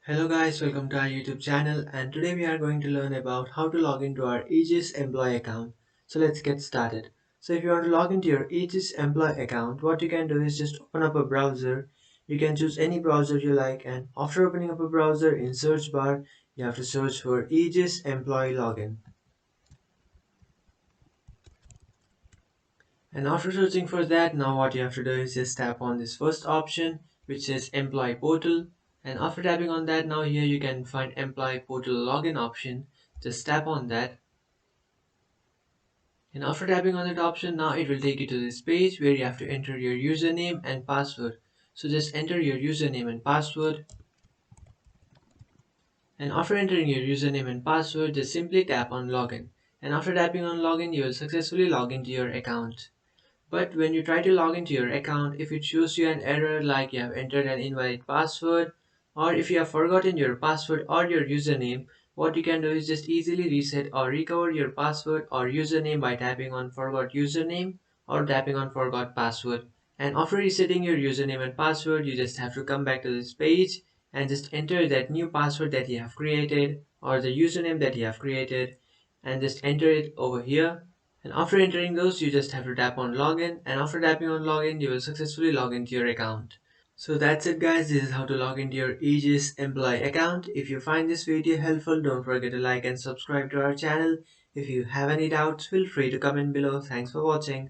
Hello guys, welcome to our YouTube channel, and today we are going to learn about how to log into our AEGIS employee account. So let's get started. So if you want to log into your AEGIS employee account, what you can do is just open up a browser. You can choose any browser you like, and after opening up a browser, in search bar you have to search for AEGIS employee login. And after searching for that, now what you have to do is just tap on this first option, which is employee portal. And after tapping on that, now here you can find employee portal login option. Just tap on that. And after tapping on that option, now it will take you to this page where you have to enter your username and password. So just enter your username and password. And after entering your username and password, just simply tap on login. And after tapping on login, you will successfully log into your account. But when you try to log into your account, if it shows you an error like you have entered an invalid password, or if you have forgotten your password or your username, what you can do is just easily reset or recover your password or username by tapping on forgot username or tapping on forgot password. And after resetting your username and password, you just have to come back to this page and just enter that new password that you have created or the username that you have created and just enter it over here. And after entering those, you just have to tap on login, and after tapping on login, you will successfully log into your account. So that's it guys, this is how to log into your AEGIS employee account. If you find this video helpful, don't forget to like and subscribe to our channel. If you have any doubts, feel free to comment below. Thanks for watching.